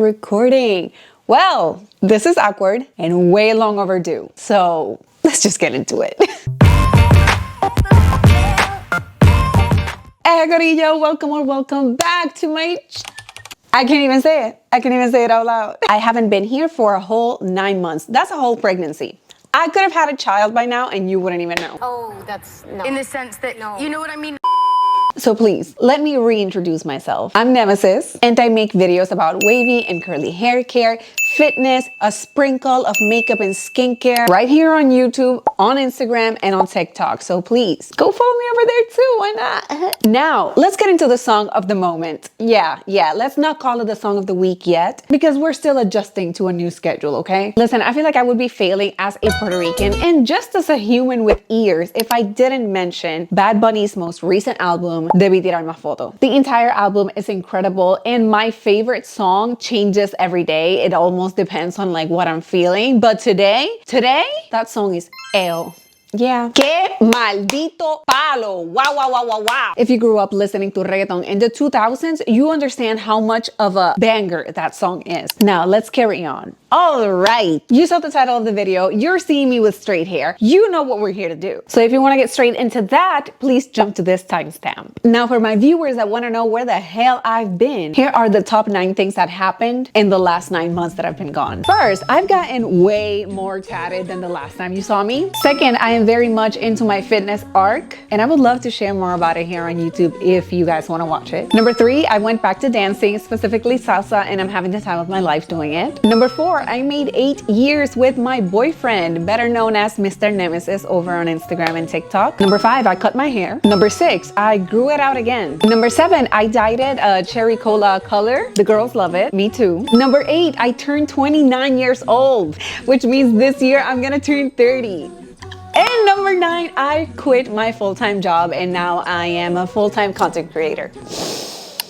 recording. Well, this is awkward and way long overdue. So let's just get into it. Hey, Corillo, welcome or welcome back to my I can't even say it. I can't even say it out loud. I haven't been here for a whole 9 months. That's a whole pregnancy. I could have had a child by now and you wouldn't even know. Oh, that's no. In the sense that, no. You know what I mean? So please, let me reintroduce myself. I'm Nemesis, and I make videos about wavy and curly hair care, fitness, a sprinkle of makeup and skincare, right here on YouTube, on Instagram, and on TikTok. So please, go follow me over there too, why not? Now, let's get into the song of the moment. Yeah, let's not call it the song of the week yet, because we're still adjusting to a new schedule, okay? Listen, I feel like I would be failing as a Puerto Rican, and just as a human with ears, if I didn't mention Bad Bunny's most recent album, Debí Tirar Más Foto. The entire album is incredible, and my favorite song changes every day. It almost depends on like what I'm feeling. But today, that song is Eo. Yeah. Que maldito palo. Wow. If you grew up listening to reggaeton in the 2000s, you understand how much of a banger that song is. Now, let's carry on. All right. You saw the title of the video. You're seeing me with straight hair. You know what we're here to do. So if you want to get straight into that, please jump to this timestamp. Now, for my viewers that want to know where the hell I've been, here are the top 9 things that happened in the last 9 months that I've been gone. First, I've gotten way more tatted than the last time you saw me. Second, I am very much into my fitness arc, and I would love to share more about it here on YouTube if you guys want to watch it. Number 3, I went back to dancing, specifically salsa, and I'm having the time of my life doing it. Number 4, I made 8 years with my boyfriend, better known as Mr. Nemesis over on Instagram and TikTok. Number 5, I cut my hair. Number 6, I grew it out again. Number 7, I dyed it a cherry cola color. The girls love it. Me too. Number 8, I turned 29 years old, which means this year I'm gonna turn 30. And number 9, I quit my full-time job and now I am a full-time content creator.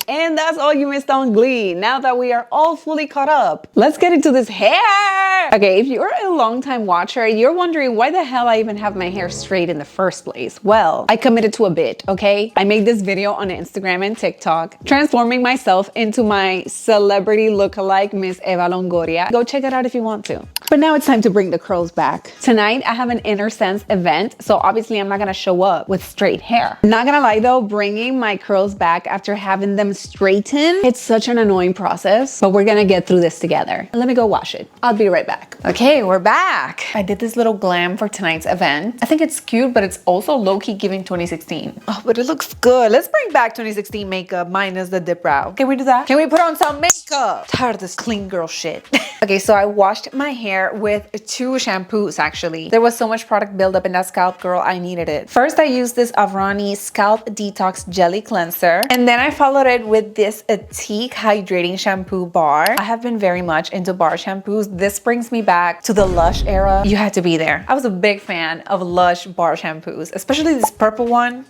And that's all you missed on Glee. Now that we are all fully caught up, let's get into this hair. Okay, if you're a longtime watcher, you're wondering why the hell I even have my hair straight in the first place. Well, I committed to a bit, okay? I made this video on Instagram and TikTok, transforming myself into my celebrity lookalike, Miss Eva Longoria. Go check it out if you want to. But now it's time to bring the curls back. Tonight, I have an Inner Sense event, so obviously I'm not gonna show up with straight hair. Not gonna lie though, bringing my curls back after having them straighten, it's such an annoying process, but we're gonna get through this together. Let me go wash it. I'll be right back. Okay, we're back. I did this little glam for tonight's event. I think it's cute, but it's also low-key giving 2016. Oh, but it looks good. Let's bring back 2016 makeup minus the dip brow. Can we do that? Can we put on some makeup? Tired of this clean girl shit. Okay, so I washed my hair with 2 shampoos actually. There was so much product buildup in that scalp, girl, I needed it. First, I used this Avrani Scalp Detox Jelly Cleanser, and then I followed it with this Atique Hydrating Shampoo bar. I have been very much into bar shampoos. This brings me back to the Lush era. You had to be there. I was a big fan of Lush bar shampoos, especially this purple one.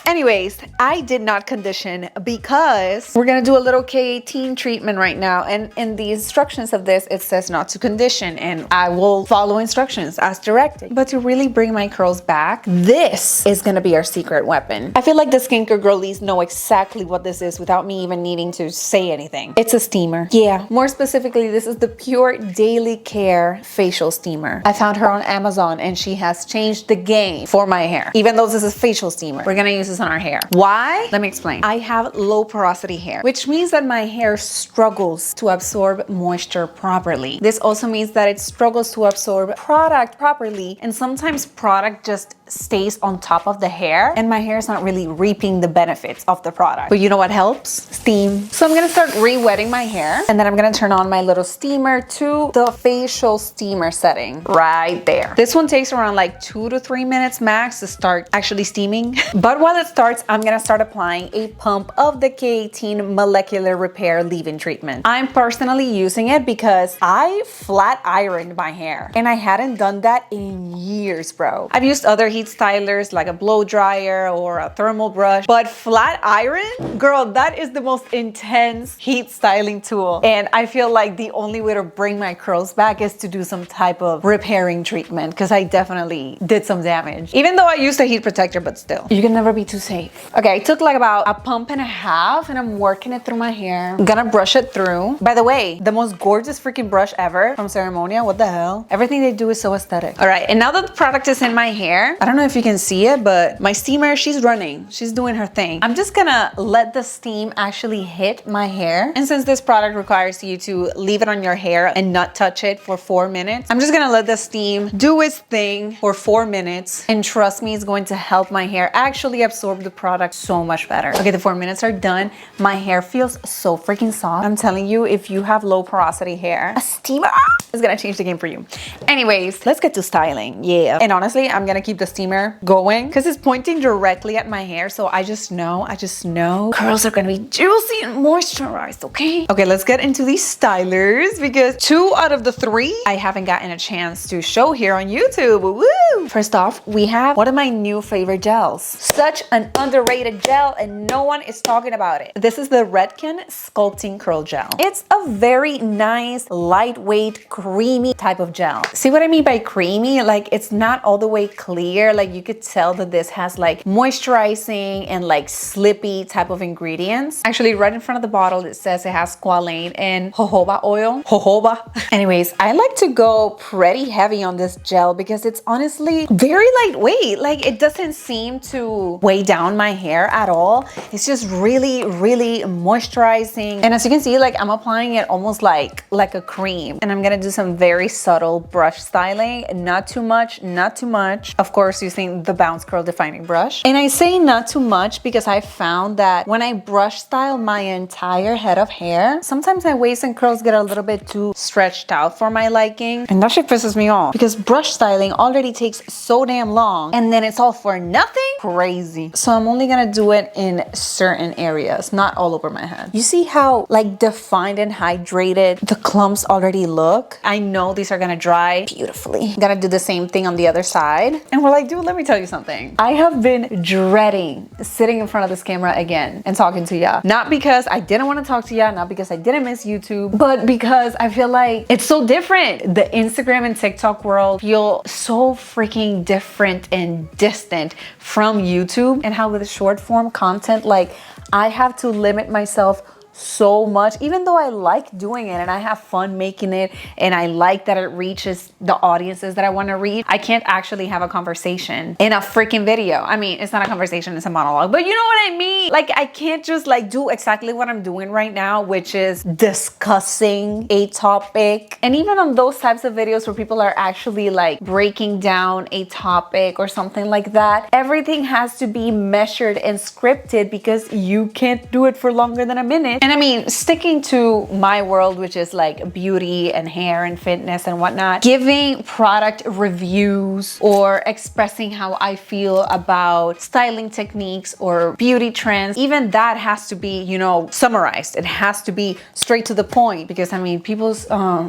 Anyways, I did not condition because we're gonna do a little K18 treatment right now, and in the instructions of this it says not to condition, and I will follow instructions as directed. But to really bring my curls back, this is gonna be our secret weapon. I feel like the skincare girlies know exactly what this is without me even needing to say anything. It's a steamer. Yeah, more specifically, this is the Pure Daily Care facial steamer. I found her on Amazon and she has changed the game for my hair. Even though this is a facial steamer, we're gonna use this on our hair. Why? Let me explain. I have low porosity hair, which means that my hair struggles to absorb moisture properly. This also means that it struggles to absorb product properly, and sometimes product just stays on top of the hair and my hair is not really reaping the benefits of the product. But you know what helps? Steam. So I'm gonna start re-wetting my hair, and then I'm gonna turn on my little steamer to the facial steamer setting right there. This one takes around like 2 to 3 minutes max to start actually steaming. But while it starts, I'm gonna start applying a pump of the K18 Molecular Repair Leave-In Treatment. I'm personally using it because I flat ironed my hair and I hadn't done that in years, bro. I've used other heat stylers like a blow dryer or a thermal brush, but flat iron, girl, that is the most intense heat styling tool. And I feel like the only way to bring my curls back is to do some type of repairing treatment, because I definitely did some damage. Even though I used a heat protector, but still. You can never be too safe. Okay, I took like about a pump and a half and I'm working it through my hair. I'm gonna brush it through. By the way, the most gorgeous freaking brush ever from Ceremonia. What the hell? Everything they do is so aesthetic. All right, and now that the product is in my hair, I don't know if you can see it, but my steamer, she's running. She's doing her thing. I'm just gonna let the steam actually hit my hair. And since this product requires you to leave it on your hair and not touch it for 4 minutes, I'm just gonna let the steam do its thing for 4 minutes. And trust me, it's going to help my hair actually absorb the product so much better. Okay, the 4 minutes are done. My hair feels so freaking soft. I'm telling you, if you have low porosity hair, a steamer is gonna change the game for you. Anyways, let's get to styling. Yeah. And honestly, I'm gonna keep the steamer going because it's pointing directly at my hair. So I just know curls are gonna be juicy and moisturized, okay? Okay, let's get into these stylers because 2 out of the 3 I haven't gotten a chance to show here on YouTube. Woo! First off, we have one of my new favorite gels. Such an underrated gel and no one is talking about it. This is the Redken Sculpting Curl Gel. It's a very nice, lightweight, creamy type of gel. See what I mean by creamy? Like it's not all the way clear. Like you could tell that this has like moisturizing and like slippy type of ingredients. Actually, right in front of the bottle, it says it has squalane and jojoba oil. Jojoba. Anyways, I like to go pretty heavy on this gel because it's honestly very lightweight. Like it doesn't seem to weigh down my hair at all. It's just really, really moisturizing. And as you can see, like I'm applying it almost like a cream. And I'm gonna do some very subtle brush styling. Not too much, not too much. Of course, using the Bounce Curl Defining Brush. And I say not too much because I found that when I brush style my entire head of hair, sometimes my waves and curls get a little bit too stretched out for my liking. And that shit pisses me off because brush styling already takes so damn long and then it's all for nothing. Crazy. So I'm only gonna do it in certain areas, not all over my head. You see how like defined and hydrated the clumps already look? I know these are gonna dry beautifully. I'm gonna do the same thing on the other side. And we're like, dude, let me tell you something. I have been dreading sitting in front of this camera again and talking to ya. Not because I didn't want to talk to ya, not because I didn't miss YouTube, but because I feel like it's so different. The Instagram and TikTok world feel so freaking different and distant from YouTube, and how with short form content, like I have to limit myself so much, even though I like doing it and I have fun making it and I like that it reaches the audiences that I want to reach. I can't actually have a conversation in a freaking video. I mean, it's not a conversation, it's a monologue, but you know what I mean? Like I can't just like do exactly what I'm doing right now, which is discussing a topic. And even on those types of videos where people are actually like breaking down a topic or something like that, everything has to be measured and scripted because you can't do it for longer than a minute. And I mean, sticking to my world, which is like beauty and hair and fitness and whatnot, giving product reviews or expressing how I feel about styling techniques or beauty trends, even that has to be, you know, summarized. It has to be straight to the point because I mean, people's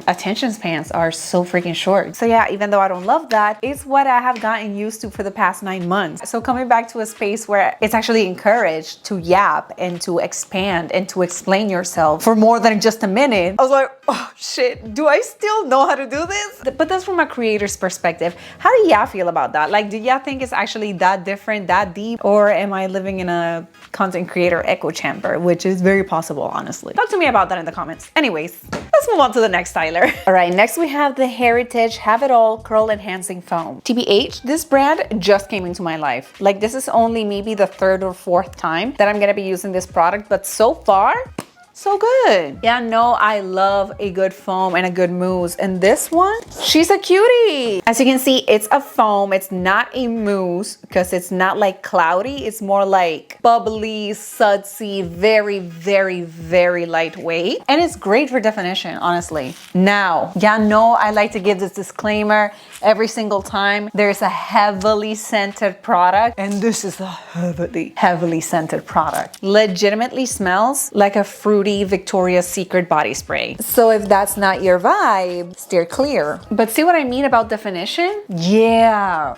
attention spans are so freaking short. So yeah, even though I don't love that, it's what I have gotten used to for the past 9 months. So coming back to a space where it's actually encouraged to yap and to expand and to explain yourself for more than just a minute, I was like, oh shit, do I still know how to do this? But that's from a creator's perspective. How do y'all feel about that? Like, do y'all think it's actually that different, that deep? Or am I living in a content creator echo chamber, which is very possible, honestly? Talk to me about that in the comments. Anyways, let's move on to the next styler. All right, next we have the Heritage Have It All Curl Enhancing Foam. TBH, this brand just came into my life. Like, this is only maybe the 3rd or 4th time that I'm gonna be using this product, but so far, so good. Yeah, no, I love a good foam and a good mousse. And this one, she's a cutie. As you can see, it's a foam. It's not a mousse because it's not like cloudy. It's more like bubbly, sudsy, very, very, very lightweight. And it's great for definition, honestly. Now, yeah, no, I like to give this disclaimer every single time there's a heavily scented product. And this is a heavily, heavily scented product. Legitimately smells like a fruit fruity Victoria's Secret body spray. So if that's not your vibe, steer clear. But see what I mean about definition? Yeah.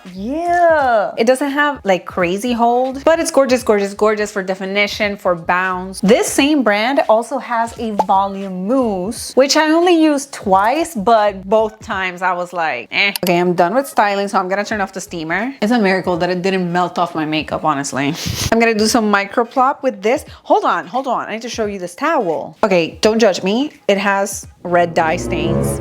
It doesn't have like crazy hold, but it's gorgeous for definition, for bounce. This same brand also has a volume mousse, which I only used twice, but both times I was like, eh. Okay, I'm done with styling, so I'm gonna turn off the steamer. It's a miracle that it didn't melt off my makeup, honestly. I'm gonna do some micro plop with this. Hold on. I need to show you this towel. Okay, don't judge me. It has red dye stains.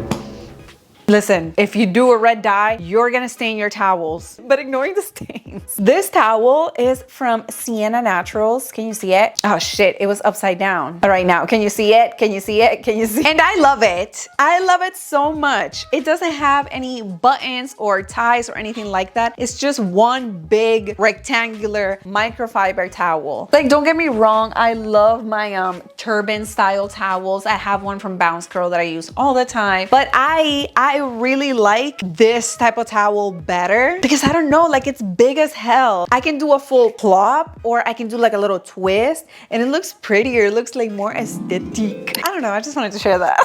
Listen, if you do a red dye, you're gonna stain your towels, but ignoring the stains. This towel is from Sienna Naturals. Can you see it? Oh shit, it was upside down. All right, now, can you see it? Can you see it? Can you see it? And I love it. I love it so much. It doesn't have any buttons or ties or anything like that. It's just one big rectangular microfiber towel. Like, don't get me wrong, I love my turban style towels. I have one from Bounce Curl that I use all the time, but I really like this type of towel better because I don't know, like it's big as hell. I can do a full plop or I can do like a little twist and it looks prettier. It looks like more aesthetic. I don't know, I just wanted to share that.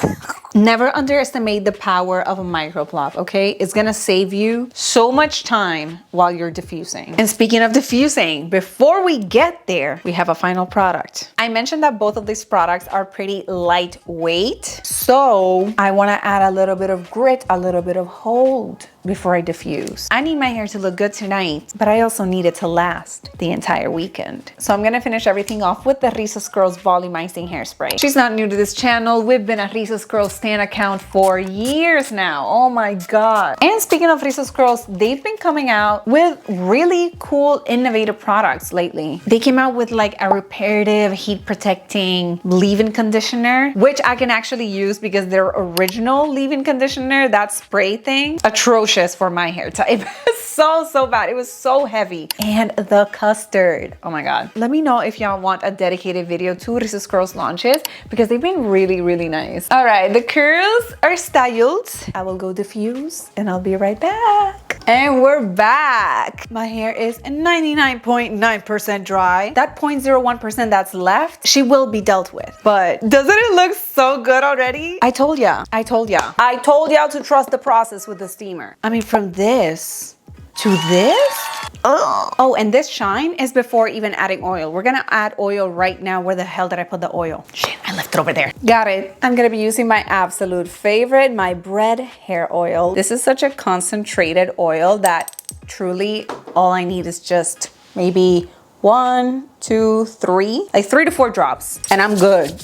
Never underestimate the power of a micro plop, okay? It's gonna save you so much time while you're diffusing. And speaking of diffusing, before we get there, we have a final product. I mentioned that both of these products are pretty lightweight. So I wanna add a little bit of grit, a little bit of hold before I diffuse. I need my hair to look good tonight, but I also need it to last the entire weekend. So I'm gonna finish everything off with the Rizos Curls Volumizing Hairspray. She's not new to this channel. We've been a Rizos Curls stan account for years now. Oh my God. And speaking of Rizos Curls, they've been coming out with really cool, innovative products lately. They came out with like a reparative, heat protecting leave-in conditioner, which I can actually use because their original leave-in conditioner, that spray thing, atrocious for my hair type. So bad. It was so heavy. And the custard. Oh my God. Let me know if y'all want a dedicated video to Rizos Curls launches because they've been really nice. All right, the curls are styled. I will go diffuse and I'll be right back. And we're back. My hair is 99.9% dry. That 0.01% that's left, she will be dealt with. But doesn't it look so good already? I told y'all to trust the process with the steamer. I mean, from this to this? Oh, and this shine is before even adding oil. We're gonna add oil right now. Where the hell did I put the oil? Shit, I left it over there. Got it. I'm gonna be using my absolute favorite, my Bread hair oil. This is such a concentrated oil that truly all I need is just maybe 1, 2, 3, like 3 to 4 drops, and I'm good.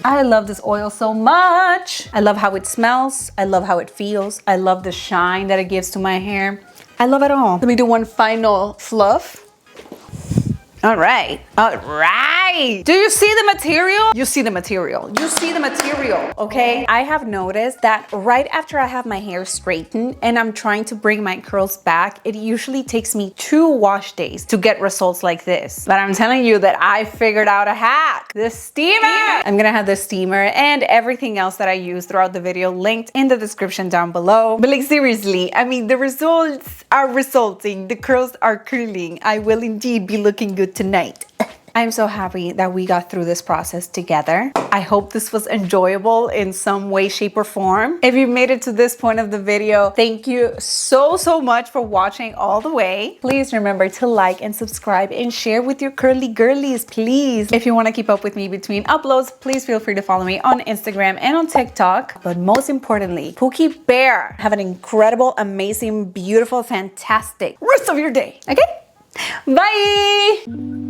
I love this oil so much. I love how it smells. I love how it feels. I love the shine that it gives to my hair. I love it all. Let me do one final fluff. All right. Do you see the material? You see the material. Okay? I have noticed that right after I have my hair straightened and I'm trying to bring my curls back, it usually takes me 2 wash days to get results like this. But I'm telling you that I figured out a hack. The steamer! I'm gonna have the steamer and everything else that I use throughout the video linked in the description down below. But like seriously, I mean, the results are resulting. The curls are curling. I will indeed be looking good tonight. I'm so happy that we got through this process together. I hope this was enjoyable in some way, shape, or form. If you made it to this point of the video, thank you so much for watching all the way. Please remember to like and subscribe and share with your curly girlies, please. If you want to keep up with me between uploads, please feel free to follow me on Instagram and on TikTok. But most importantly, Pookie Bear, have an incredible, amazing, beautiful, fantastic rest of your day, okay? Bye!